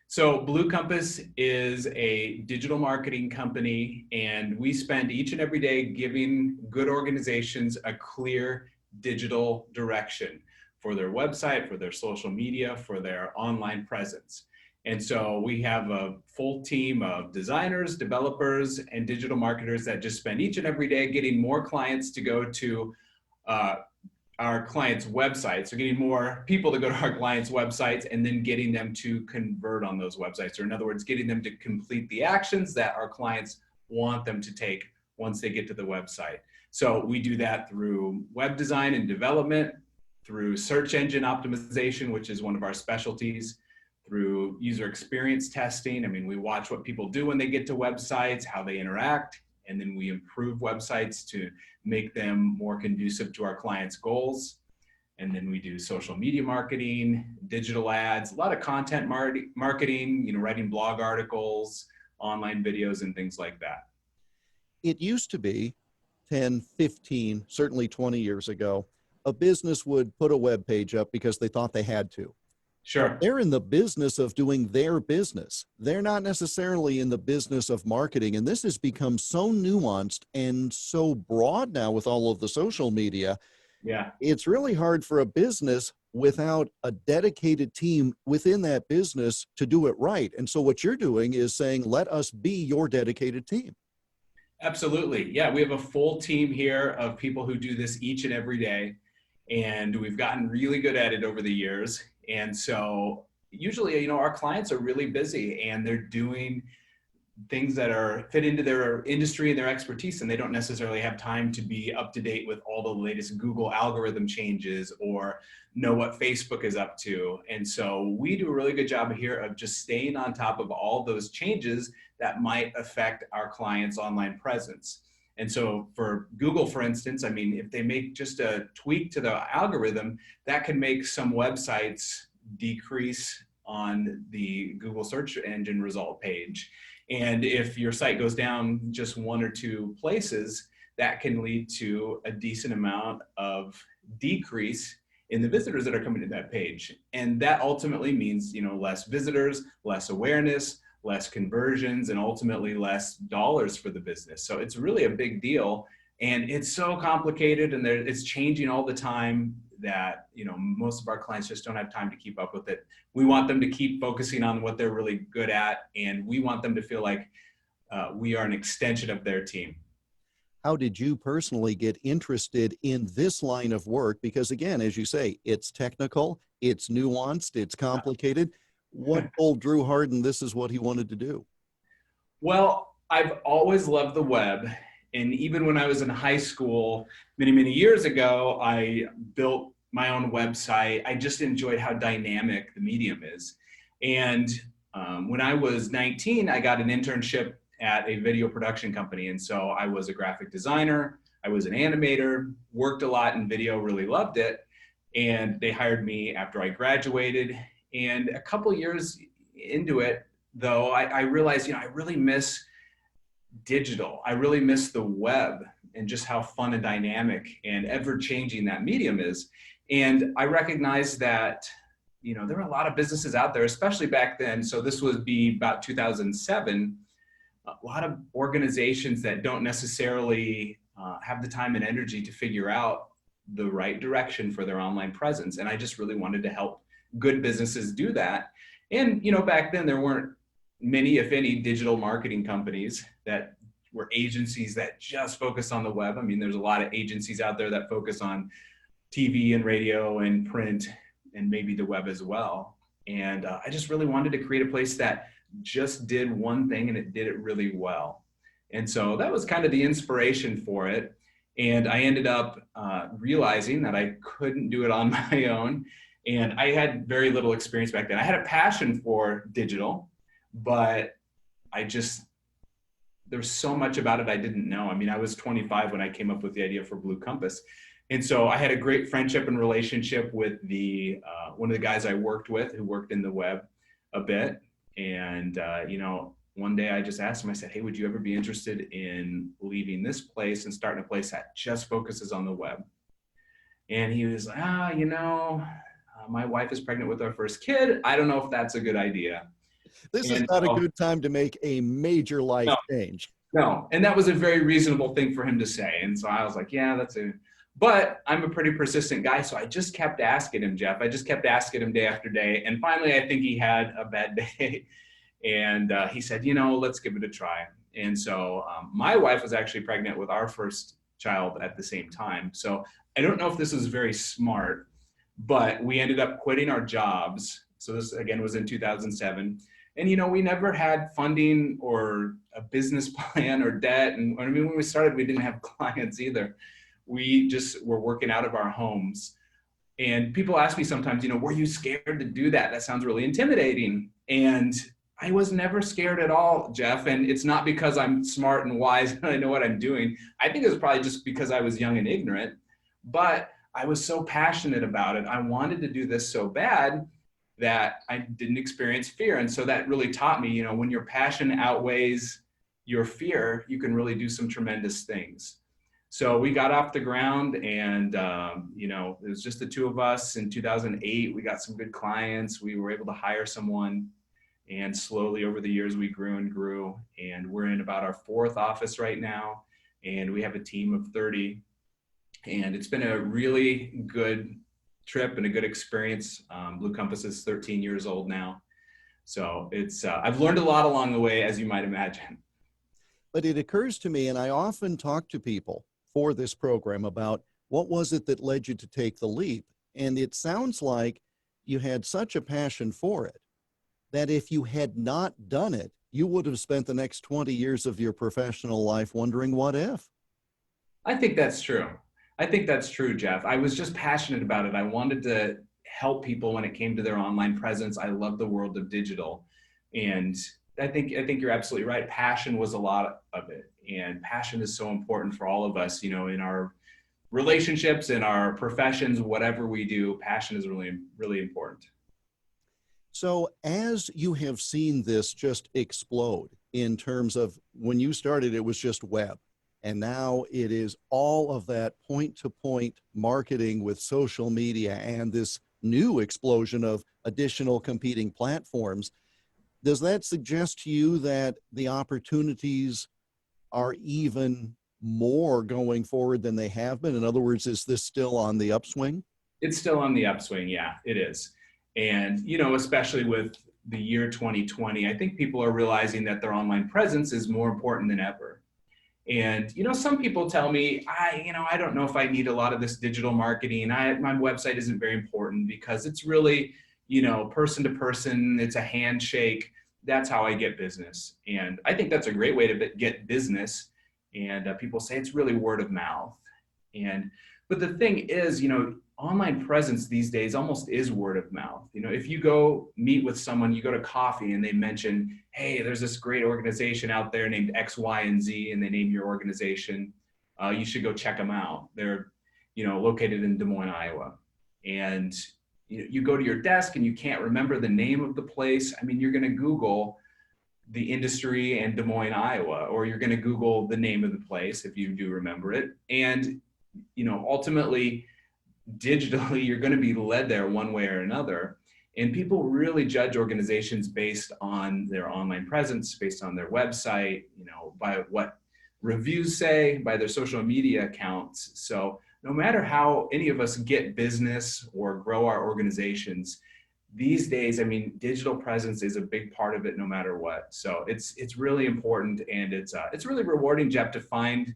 So Blue Compass is a digital marketing company, and we spend each and every day giving good organizations a clear digital direction for their website, for their social media, for their online presence. And so we have a full team of designers, developers, and digital marketers that just spend each and every day getting more clients to go to our clients' websites, so getting more people to go to our clients' websites and then getting them to convert on those websites, or in other words, getting them to complete the actions that our clients want them to take once they get to the website. So we do that through web design and development, through search engine optimization, which is one of our specialties, through user experience testing. I mean, we watch what people do when they get to websites, how they interact, and then we improve websites to make them more conducive to our clients' goals. And then we do social media marketing, digital ads, a lot of content marketing, writing blog articles, online videos, and things like that. It used to be 10, 15, certainly 20 years ago, a business would put a web page up because they thought they had to. Sure. They're in the business of doing their business. They're not necessarily in the business of marketing. And this has become so nuanced and so broad now with all of the social media. Yeah. It's really hard for a business without a dedicated team within that business to do it right. And so what you're doing is saying, let us be your dedicated team. Absolutely. Yeah, we have a full team here of people who do this each and every day. And we've gotten really good at it over the years. And so usually, our clients are really busy and they're doing things that are fit into their industry and their expertise, and they don't necessarily have time to be up to date with all the latest Google algorithm changes or know what Facebook is up to. And so we do a really good job here of just staying on top of all those changes that might affect our clients' online presence. And so for Google, for instance, I mean, if they make just a tweak to the algorithm, that can make some websites decrease on the Google search engine result page. And if your site goes down just one or two places, that can lead to a decent amount of decrease in the visitors that are coming to that page. And that ultimately means, less visitors, less awareness, less conversions, and ultimately less dollars for the business. So it's really a big deal. And it's so complicated and it's changing all the time that, most of our clients just don't have time to keep up with it. We want them to keep focusing on what they're really good at. And we want them to feel like we are an extension of their team. How did you personally get interested in this line of work? Because again, as you say, it's technical, it's nuanced, it's complicated. What told Drew Harden this is what he wanted to do? Well, I've always loved the web. And even when I was in high school, many, many years ago, I built my own website. I just enjoyed how dynamic the medium is. And when I was 19, I got an internship at a video production company. And so I was a graphic designer, I was an animator, worked a lot in video, really loved it. And they hired me after I graduated. And a couple years into it, though, I realized, I really miss digital. I really miss the web and just how fun and dynamic and ever-changing that medium is. And I recognized that, there were a lot of businesses out there, especially back then. So this would be about 2007. A lot of organizations that don't necessarily have the time and energy to figure out the right direction for their online presence. And I just really wanted to help good businesses do that. And, back then there weren't many, if any, digital marketing companies that were agencies that just focused on the web. I mean, there's a lot of agencies out there that focus on TV and radio and print and maybe the web as well. And I just really wanted to create a place that just did one thing and it did it really well. And so that was kind of the inspiration for it. And I ended up realizing that I couldn't do it on my own. And I had very little experience back then. I had a passion for digital, but there's so much about it I didn't know. I mean, I was 25 when I came up with the idea for Blue Compass. And so I had a great friendship and relationship with one of the guys I worked with who worked in the web a bit. And, one day I just asked him, I said, hey, would you ever be interested in leaving this place and starting a place that just focuses on the web? And he was like, my wife is pregnant with our first kid. I don't know if that's a good idea. This is And not a so, good time to make a major life no, change. no. And that was a very reasonable thing for him to say. And so I was like, yeah, that's it. But I'm a pretty persistent guy. So I just kept asking him, Jeff. I just kept asking him day after day. And finally, I think he had a bad day. And he said, let's give it a try. And so my wife was actually pregnant with our first child at the same time. So I don't know if this was very smart, but we ended up quitting our jobs. So this again was in 2007. And we never had funding or a business plan or debt. And I mean, when we started, we didn't have clients either. We just were working out of our homes. And people ask me sometimes, were you scared to do that? That sounds really intimidating. And I was never scared at all, Jeff. And it's not because I'm smart and wise and I know what I'm doing. I think it was probably just because I was young and ignorant. But I was so passionate about it. I wanted to do this so bad that I didn't experience fear. And so that really taught me, when your passion outweighs your fear, you can really do some tremendous things. So we got off the ground and, it was just the two of us. In 2008, we got some good clients. We were able to hire someone, and slowly over the years, we grew and grew. And we're in about our fourth office right now. And we have a team of 30. And it's been a really good trip and a good experience. Blue Compass is 13 years old now. So I've learned a lot along the way, as you might imagine. But it occurs to me, and I often talk to people for this program about what was it that led you to take the leap. And it sounds like you had such a passion for it that if you had not done it, you would have spent the next 20 years of your professional life wondering what if. I think that's true. I think that's true, Jeff. I was just passionate about it. I wanted to help people when it came to their online presence. I love the world of digital. And I think you're absolutely right. Passion was a lot of it. And passion is so important for all of us, in our relationships, in our professions, whatever we do, passion is really, really important. So as you have seen this just explode in terms of when you started, it was just web. And now it is all of that point-to-point marketing with social media and this new explosion of additional competing platforms. Does that suggest to you that the opportunities are even more going forward than they have been? In other words, is this still on the upswing? It's still on the upswing. Yeah, it is. And, especially with the year 2020, I think people are realizing that their online presence is more important than ever. And, some people tell me, I don't know if I need a lot of this digital marketing. My website isn't very important because it's really, person to person. It's a handshake. That's how I get business. And I think that's a great way to get business. And people say it's really word of mouth. But the thing is, online presence these days almost is word of mouth. If you go meet with someone, you go to coffee and they mention, hey, there's this great organization out there named X, Y, and Z, and they name your organization. You should go check them out. They're, located in Des Moines, Iowa. And you go to your desk and you can't remember the name of the place. I mean, you're going to Google the industry and Des Moines, Iowa, or you're going to Google the name of the place if you do remember it. And, ultimately, digitally, you're going to be led there one way or another. And people really judge organizations based on their online presence, based on their website, by what reviews say, by their social media accounts. So no matter how any of us get business or grow our organizations, these days, I mean, digital presence is a big part of it no matter what. So it's really important, and it's really rewarding, Jeff, to find,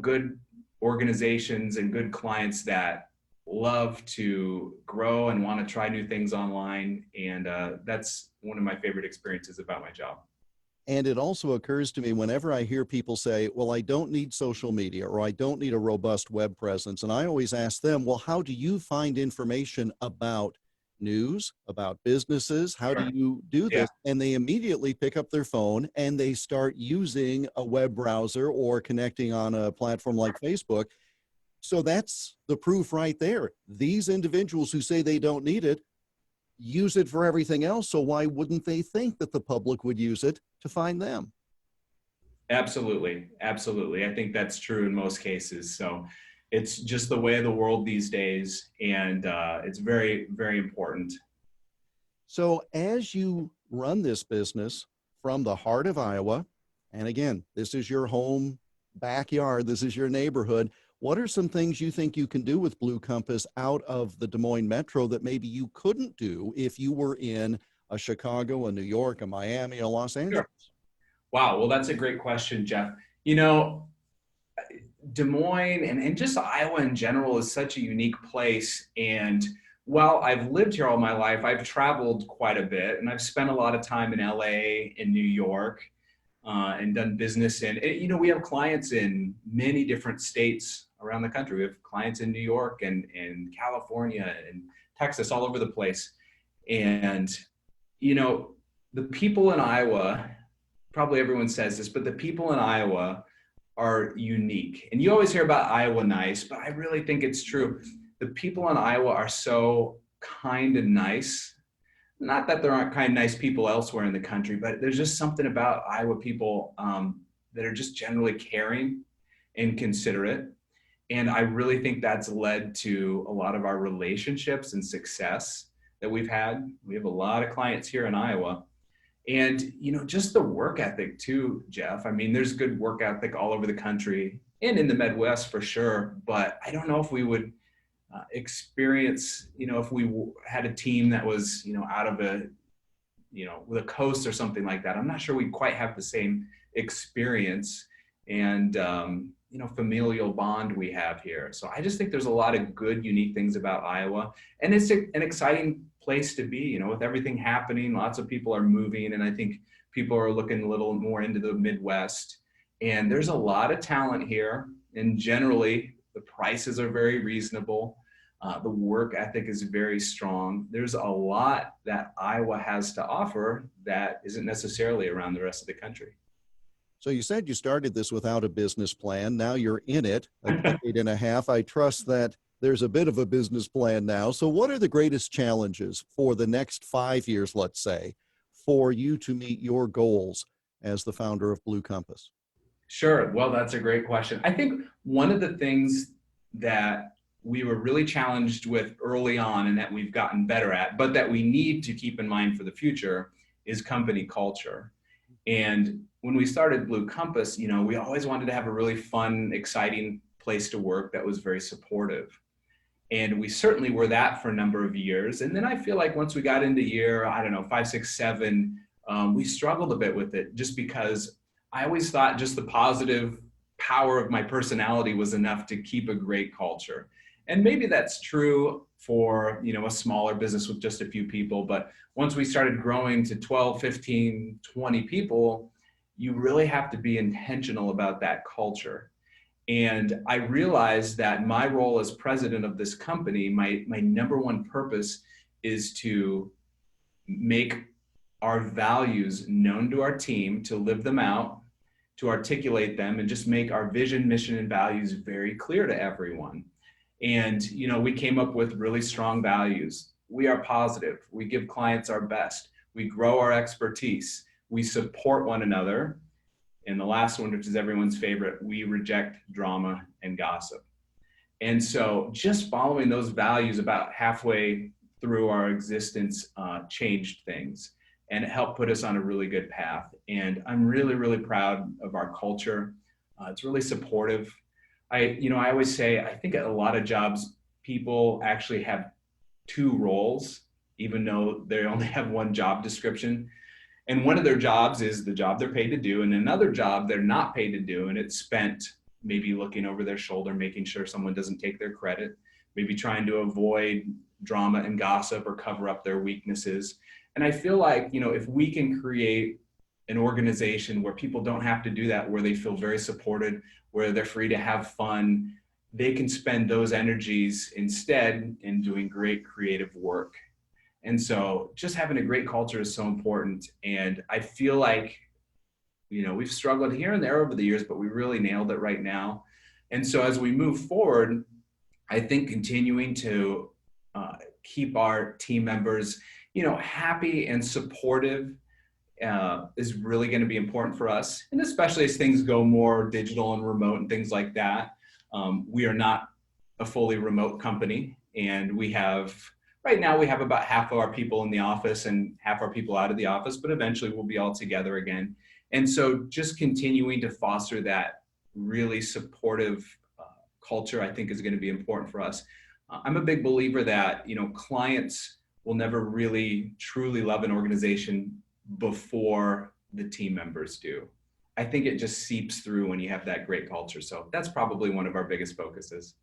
good organizations and good clients that love to grow and want to try new things online. And that's one of my favorite experiences about my job. And it also occurs to me whenever I hear people say, well, I don't need social media or I don't need a robust web presence. And I always ask them, well, how do you find information about news, about businesses? How do you do Yeah, this? And they immediately pick up their phone and they start using a web browser or connecting on a platform like Facebook. So that's the proof right there. These individuals who say they don't need it use it for everything else. So why wouldn't they think that the public would use it to find them? absolutely. Absolutely. I think that's true in most cases. So it's just the way of the world these days. And it's very, very important. So as you run this business from the heart of Iowa. And again, this is your home backyard. This is your neighborhood. What are some things you think you can do with Blue Compass out of the Des Moines metro that maybe you couldn't do if you were in a Chicago, a New York, a Miami, a Los Angeles? Sure. Wow. Well, that's a great question, Jeff. You know, Des Moines and just Iowa in general is such a unique place. And while I've lived here all my life, I've traveled quite a bit and I've spent a lot of time in LA, in New York, and done business in, you know, we have clients in many different states around the country. We have clients in New York and California and Texas, all over the place. And, you know, the people in Iowa, probably everyone says this, but the people in Iowa are unique. And you always hear about Iowa nice, but I really think it's true. The people in Iowa are so kind and nice. Not that there aren't kind, nice people elsewhere in the country, but there's just something about Iowa people that are just generally caring and considerate. And I really think that's led to a lot of our relationships and success that we've had. We have a lot of clients here in Iowa. And, you know, just the work ethic too, Jeff. I mean, there's good work ethic all over the country and in the Midwest for sure. But I don't know if we would experience, you know, if we had a team that was, you know, out of a, you know, the coast or something like that. I'm not sure we quite have the same experience and, you know, familial bond we have here. So I just think there's a lot of good, unique things about Iowa. And it's an exciting place to be, you know, with everything happening. Lots of people are moving, and I think people are looking a little more into the Midwest. And there's a lot of talent here. And generally, the prices are very reasonable. The work ethic is very strong. There's a lot that Iowa has to offer that isn't necessarily around the rest of the country. So you said you started this without a business plan. Now you're in it a decade and a half. I trust that there's a bit of a business plan now. So what are the greatest challenges for the next 5 years, let's say, for you to meet your goals as the founder of Blue Compass? Sure. Well, that's a great question. I think one of the things that we were really challenged with early on and that we've gotten better at, but that we need to keep in mind for the future is company culture. And when we started Blue Compass, you know, we always wanted to have a really fun, exciting place to work that was very supportive. And we certainly were that for a number of years. And then I feel like once we got into year, I don't know, 5, 6, 7, we struggled a bit with it just because I always thought just the positive power of my personality was enough to keep a great culture. And maybe that's true for, you know, a smaller business with just a few people. But once we started growing to 12, 15, 20 people, you really have to be intentional about that culture. And I realized that my role as president of this company, my number one purpose is to make our values known to our team, to live them out, to articulate them, and just make our vision, mission, and values very clear to everyone. And, you know, we came up with really strong values. We are positive. We give clients our best. We grow our expertise. We support one another. And the last one, which is everyone's favorite, we reject drama and gossip. And so just following those values about halfway through our existence changed things. And it helped put us on a really good path. And I'm really, really proud of our culture. It's really supportive. I always say, I think at a lot of jobs, people actually have 2 roles, even though they only have one job description. And one of their jobs is the job they're paid to do, and another job they're not paid to do, and it's spent maybe looking over their shoulder, making sure someone doesn't take their credit, maybe trying to avoid drama and gossip or cover up their weaknesses. And I feel like, you know, if we can create an organization where people don't have to do that, where they feel very supported, where they're free to have fun, they can spend those energies instead in doing great creative work. And so just having a great culture is so important. And I feel like, you know, we've struggled here and there over the years, but we really nailed it right now. And so as we move forward, I think continuing to keep our team members, you know, happy and supportive is really going to be important for us. And especially as things go more digital and remote and things like that. We are not a fully remote company, and we have right now we have about half of our people in the office and half our people out of the office, but eventually we'll be all together again. And so just continuing to foster that really supportive culture, I think, is going to be important for us. I'm a big believer that, clients will never really truly love an organization before the team members do. I think it just seeps through when you have that great culture. So that's probably one of our biggest focuses.